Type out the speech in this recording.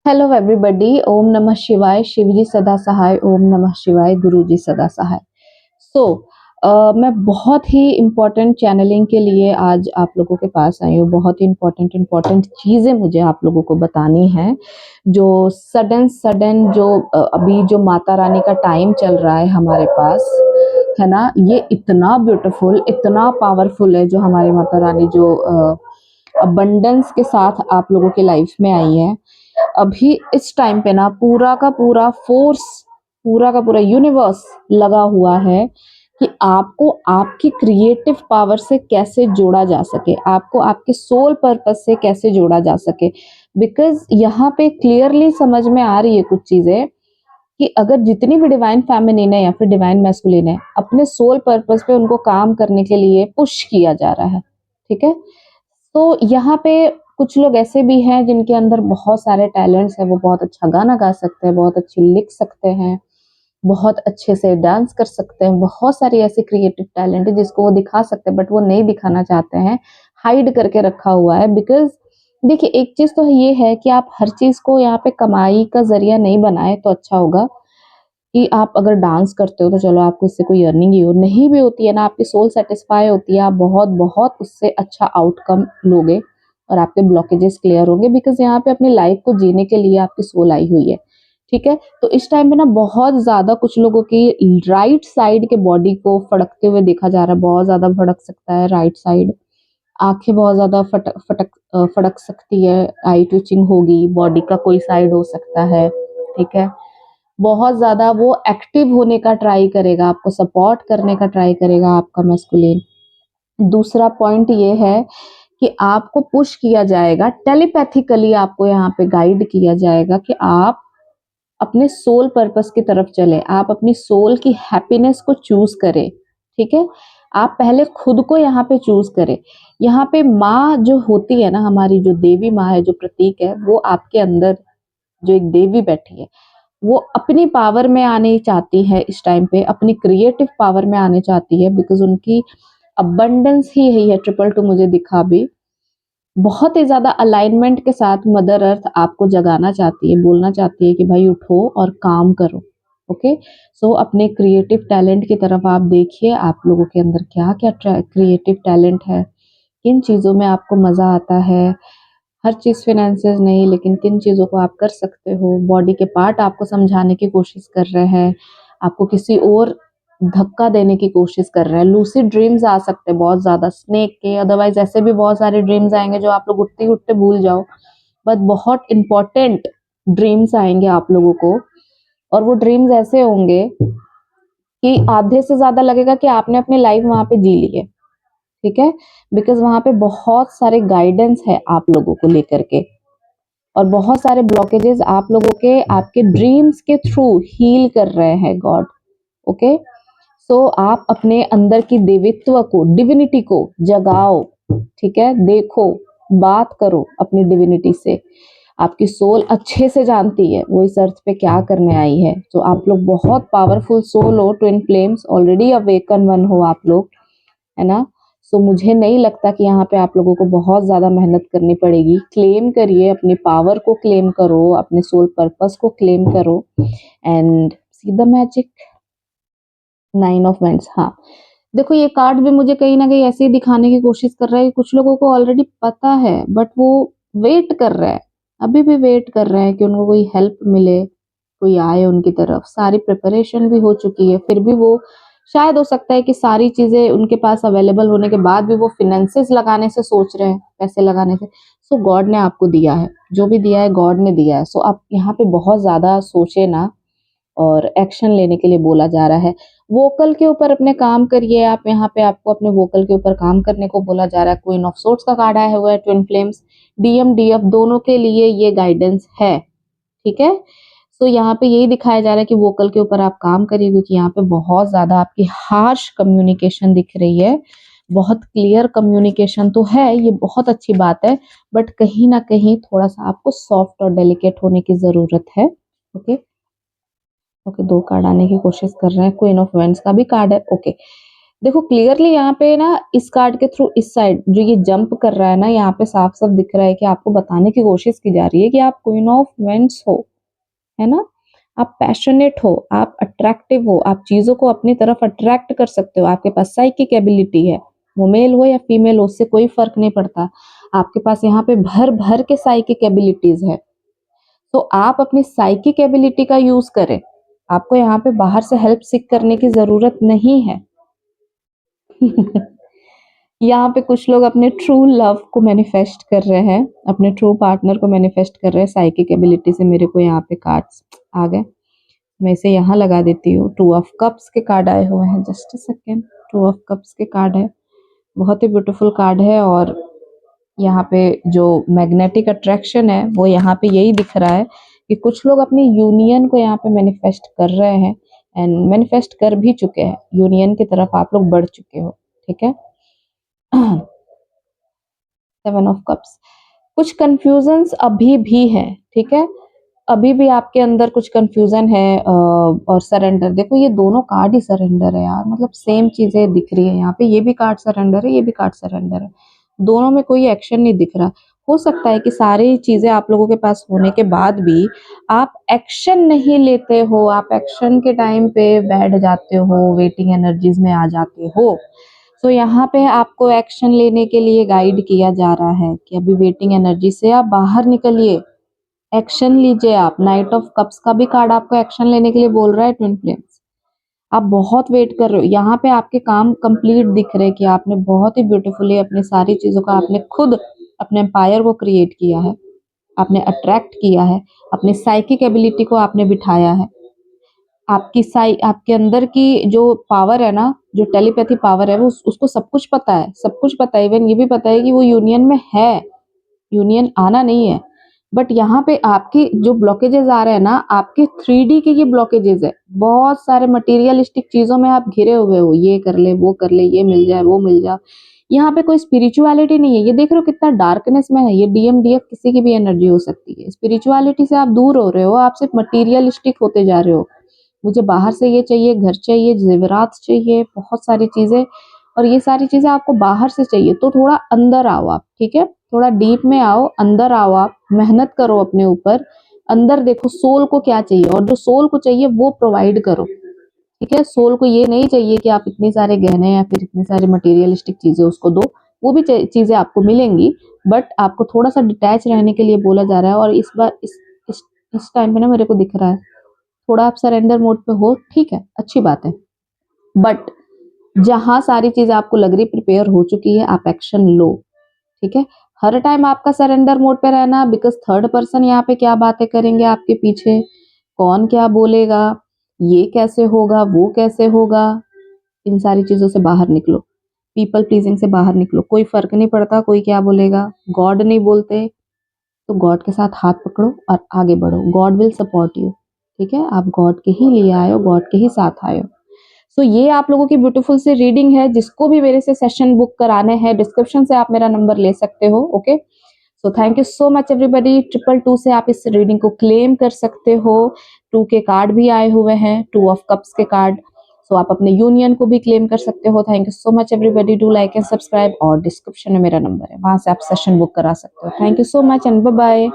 Hello everybody. ओम नमः शिवाय। शिव जी सदा सहाय। ओम नमः शिवाय। गुरु जी सदा सहाय। सो मैं बहुत ही इम्पोर्टेंट चैनलिंग के लिए आज आप लोगों के पास आई हूँ। बहुत ही इम्पोर्टेंट चीज़ें मुझे आप लोगों को बतानी है। जो सडन सडन जो अभी जो माता रानी का टाइम चल रहा है हमारे पास, है ना, ये इतना ब्यूटीफुल, इतना पावरफुल है। जो हमारी माता रानी जो अबंडेंस के साथ आप लोगों की लाइफ में आई है अभी इस टाइम पे ना, पूरा का पूरा फोर्स, पूरा का पूरा यूनिवर्स लगा हुआ है कि आपको आपकी क्रिएटिव पावर से कैसे जोड़ा जा सके, आपको आपके सोल पर्पस से कैसे जोड़ा जा सके। बिकॉज यहाँ पे क्लियरली समझ में आ रही है कुछ चीजें कि अगर जितनी भी डिवाइन फेमिनिन है या फिर डिवाइन मैस्कुलिन है, अपने सोल पर्पस पे उनको काम करने के लिए पुश किया जा रहा है। ठीक है, तो यहाँ पे कुछ लोग ऐसे भी हैं जिनके अंदर बहुत सारे टैलेंट्स हैं। वो बहुत अच्छा गाना गा सकते हैं, बहुत अच्छी लिख सकते हैं, बहुत अच्छे से डांस कर सकते हैं। बहुत सारी ऐसी क्रिएटिव टैलेंट है जिसको वो दिखा सकते हैं, बट वो नहीं दिखाना चाहते हैं, हाइड करके रखा हुआ है। बिकॉज देखिए, एक चीज तो ये है कि आप हर चीज को यहाँ पे कमाई का जरिया नहीं बनाए तो अच्छा होगा। कि आप अगर डांस करते हो तो चलो आपको इससे कोई अर्निंग ही हो, नहीं भी होती है ना, आपकी सोल सेटिस्फाई होती है, आप बहुत बहुत उससे अच्छा आउटकम लोगे और आपके ब्लॉकेजेस क्लियर होंगे। बिकॉज यहाँ पे अपनी लाइफ को जीने के लिए आपकी सोल आई हुई है। ठीक है, तो इस टाइम पे ना बहुत ज्यादा कुछ लोगों की राइट साइड के बॉडी को फड़कते हुए देखा जा रहा है। बहुत ज्यादा फड़क सकता है राइट साइड, आंखें बहुत ज्यादा फड़क सकती है, आई ट्विचिंग होगी, बॉडी का कोई साइड हो सकता है। ठीक है, बहुत ज्यादा वो एक्टिव होने का ट्राई करेगा, आपको सपोर्ट करने का ट्राई करेगा आपका मैस्कुलिन। दूसरा पॉइंट ये है कि आपको पुश किया जाएगा टेलीपैथिकली, आपको यहाँ पे गाइड किया जाएगा कि आप अपने सोल पर्पस की तरफ चले, आप अपनी सोल की हैप्पीनेस को चूज करें। ठीक है, आप पहले खुद को यहाँ पे चूज करें। यहाँ पे माँ जो होती है ना, हमारी जो देवी माँ है, जो प्रतीक है, वो आपके अंदर जो एक देवी बैठी है, वो अपनी पावर में आने चाहती है इस टाइम पे, अपनी क्रिएटिव पावर में आने चाहती है। बिकॉज उनकी अबंडेंस ही यही है। ट्रिपल टू मुझे दिखा भी, बहुत ही ज्यादा अलाइनमेंट के साथ मदर अर्थ आपको जगाना चाहती है, बोलना चाहती है कि भाई उठो और काम करो। ओके, सो अपने क्रिएटिव टैलेंट की तरफ आप देखिए, आप लोगों के अंदर क्या क्या क्रिएटिव टैलेंट है, किन चीजों में आपको मजा आता है। हर चीज फाइनेंसेस नहीं, लेकिन किन चीजों को आप कर सकते हो। बॉडी के पार्ट आपको समझाने की कोशिश कर रहे हैं, आपको किसी और धक्का देने की कोशिश कर रहे हैं। लूसिड ड्रीम्स आ सकते हैं बहुत ज्यादा स्नेक के, अदरवाइज ऐसे भी बहुत सारे ड्रीम्स आएंगे जो आप लोग उठते ही उठते भूल जाओ। बट बहुत इंपॉर्टेंट ड्रीम्स आएंगे आप लोगों को, और वो ड्रीम्स ऐसे होंगे कि आधे से ज्यादा लगेगा कि आपने अपनी लाइफ वहां पे जी ली है। ठीक है, बिकॉज वहां पे बहुत सारे गाइडेंस है आप लोगों को लेकर के, और बहुत सारे ब्लॉकेजेस आप लोगों के आपके ड्रीम्स के थ्रू हील कर रहे हैं गॉड। ओके, सो आप अपने अंदर की देवित्व को, डिविनिटी को जगाओ। ठीक है, देखो, बात करो अपनी डिविनिटी से। आपकी सोल अच्छे से जानती है वो इस अर्थ पे क्या करने आई है। तो आप लोग बहुत पावरफुल सोल हो, twin flames, already awaken one हो आप लोग, है ना। सो मुझे नहीं लगता कि यहाँ पे आप लोगों को बहुत ज्यादा मेहनत करनी पड़ेगी। क्लेम करिए अपनी पावर को, क्लेम करो अपने सोल पर्पस को, क्लेम करो and see the magic. 9 of vents, हाँ, देखो ये कार्ड भी मुझे कहीं ना कहीं ऐसे ही दिखाने की कोशिश कर रहा है कि कुछ लोगों को ऑलरेडी पता है, बट वो वेट कर रहे हैं, अभी भी वेट कर रहे हैं कि उनको कोई हेल्प मिले, कोई आए उनकी तरफ। सारी प्रिपरेशन भी हो चुकी है, फिर भी वो शायद, हो सकता है कि सारी चीजें उनके पास अवेलेबल होने के बाद भी वो फिनेंसेस लगाने से सोच रहे हैं, पैसे लगाने से। सो गॉड ने आपको दिया है, जो भी दिया है गॉड ने दिया है। सो आप यहाँ पे बहुत ज्यादा सोचे ना, और एक्शन लेने के लिए बोला जा रहा है। वोकल के ऊपर अपने काम करिए आप, यहाँ पे आपको अपने वोकल के ऊपर काम करने को बोला जा रहा है। क्वीन ऑफ सोर्ड्स का कार्ड आया हुआ है, ट्विन फ्लेम्स, डीएम डीएफ दोनों के लिए ये गाइडेंस है। ठीक है, तो यहाँ पे यही दिखाया जा रहा है कि वोकल के ऊपर आप काम करिए, क्योंकि यहाँ पे बहुत ज्यादा आपकी हार्श कम्युनिकेशन दिख रही है। बहुत क्लियर कम्युनिकेशन तो है, ये बहुत अच्छी बात है, बट कहीं ना कहीं थोड़ा सा आपको सॉफ्ट और डेलिकेट होने की जरूरत है। ओके, दो कार्ड आने की कोशिश कर रहे हैं, क्वीन ऑफ वेंट्स का भी कार्ड है। ओके, देखो क्लियरली यहाँ पे ना इस कार्ड के थ्रू इस साइड जो ये जंप कर रहा है ना, यहाँ पे साफ-साफ दिख रहा है कि आपको बताने की कोशिश की जा रही है कि आप क्वीन ऑफ वांड्स हो, है ना? आप पैशनेट हो, आप अट्रैक्टिव हो, आप चीज़ों को अपनी तरफ अट्रैक्ट कर सकते हो, आपके पास साइकिक एबिलिटी है, वो मेल हो या फीमेल हो उससे कोई फ़र्क नहीं पड़ता। आपके पास यहाँ पे भर-भर के साइकिक एबिलिटीज़ है। तो आप अपनी साइकिक एबिलिटी का यूज़ करें। आपको यहाँ पे बाहर से हेल्प सीक करने की ज़रूरत नहीं है। यहाँ पे कुछ लोग अपने ट्रू लव को मैनिफेस्ट कर रहे हैं, अपने ट्रू पार्टनर को मैनिफेस्ट कर रहे हैं साइकिक एबिलिटी से। मेरे को यहाँ पे कार्ड्स आ गए, मैं इसे यहाँ लगा देती हूँ। टू ऑफ कप्स के कार्ड आए हुए हैं, just a second. Two of cups के कार्ड है, बहुत ही ब्यूटीफुल कार्ड है। और यहाँ पे जो मैग्नेटिक अट्रैक्शन है वो यहाँ पे यही दिख रहा है कि कुछ लोग अपनी यूनियन को यहाँ पे मैनिफेस्ट कर रहे हैं एंड मैनिफेस्ट कर भी चुके हैं। यूनियन की तरफ आप लोग बढ़ चुके हो, ठीक है। 7 ऑफ कप्स, कुछ कंफ्यूजन्स अभी भी है, ठीक है। अभी भी आपके अंदर कुछ कंफ्यूजन है और सरेंडर। देखो ये दोनों कार्ड ही सरेंडर है यार, मतलब सेम चीजें दिख रही है यहाँ पे। ये भी कार्ड सरेंडर है, ये भी कार्ड सरेंडर है, दोनों में कोई एक्शन नहीं दिख रहा। हो सकता है कि सारी चीजें आप लोगों के पास होने के बाद भी आप एक्शन नहीं लेते हो, आप एक्शन के टाइम पे बैठ जाते हो, वेटिंग एनर्जीज में आ जाते हो। सो यहाँ पे आपको एक्शन लेने के लिए गाइड किया जा रहा है कि अभी वेटिंग एनर्जी से आप बाहर निकलिए, एक्शन लीजिए आप। नाइट ऑफ कप्स का भी कार्ड आपको एक्शन लेने के लिए बोल रहा है ट्विन फ्लेम्स। आप बहुत वेट कर रहे हो, यहाँ पे आपके काम कंप्लीट दिख रहे हैं कि आपने बहुत ही ब्यूटीफुली अपनी सारी चीजों का आपने खुद अपने एम्पायर को क्रिएट किया है, आपने अट्रैक्ट किया है, अपनी साइकिक एबिलिटी को आपने बिठाया है। आपके अंदर की जो पावर है ना, जो टेलीपैथी पावर है, वो उसको सब कुछ पता है, सब कुछ पता है। इवन ये भी पता है कि वो यूनियन में है, यूनियन आना नहीं है। बट यहाँ पे आपकी जो ब्लॉकेजेस आ रहे हैं ना, आपके 3D के ये ब्लॉकेजेस है। बहुत सारे मटेरियलिस्टिक चीजों में आप घिरे हुए हो, ये कर ले, वो कर ले, ये मिल जाए, वो मिल जाए। यहाँ पे कोई स्पिरिचुअलिटी नहीं है। ये देख रहे हो कितना डार्कनेस में है। ये डीएमडीएफ किसी की भी एनर्जी हो सकती है। स्पिरिचुअलिटी से आप दूर हो रहे हो, आप सिर्फ मटीरियलिस्टिक होते जा रहे हो। मुझे बाहर से ये चाहिए, घर चाहिए, जेवरात चाहिए, बहुत सारी चीजें, और ये सारी चीजें आपको बाहर से चाहिए। तो थोड़ा अंदर आओ आप, ठीक है, थोड़ा डीप में आओ, अंदर आओ, आप मेहनत करो अपने ऊपर, अंदर देखो सोल को क्या चाहिए, और जो सोल को चाहिए वो प्रोवाइड करो, ठीक है। सोल को ये नहीं चाहिए कि आप इतनी सारे गहने या फिर इतनी सारी मटेरियलिस्टिक चीजें उसको दो, वो भी चीजें आपको मिलेंगी, बट आपको थोड़ा सा डिटैच रहने के लिए बोला जा रहा है। और इस बार इस टाइम पे ना मेरे को दिख रहा है थोड़ा आप सरेंडर मोड पे हो, ठीक है, अच्छी बात है। बट जहां सारी चीजें आपको लग रही प्रिपेयर हो चुकी है, आप एक्शन लो, ठीक है। हर टाइम आपका सरेंडर मोड पे रहना, बिकॉज थर्ड पर्सन यहाँ पे क्या बातें करेंगे आपके पीछे, कौन क्या बोलेगा, ये कैसे होगा, वो कैसे होगा, इन सारी चीजों से बाहर निकलो। पीपल प्लीजिंग से बाहर निकलो। कोई फर्क नहीं पड़ता कोई क्या बोलेगा, गॉड नहीं बोलते तो गॉड के साथ हाथ पकड़ो और आगे बढ़ो। गॉड विल सपोर्ट यू, ठीक है। आप गॉड के ही लिए आए हो, गॉड के ही साथ आए हो। सो ये आप लोगों की ब्यूटीफुल सी रीडिंग है। जिसको भी मेरे से सेशन बुक कराने हैं, डिस्क्रिप्शन से आप मेरा नंबर ले सकते हो, okay. So thank you so much everybody. 222 से आप इस रीडिंग को क्लेम कर सकते हो। 2 के कार्ड भी आए हुए हैं, 2 ऑफ कप्स के कार्ड। सो आप अपने यूनियन को भी क्लेम कर सकते हो। Thank you so much everybody. Do like and subscribe, और डिस्क्रिप्शन में मेरा नंबर है, वहां से आप सेशन बुक करा सकते हो। Thank you so much and bye bye.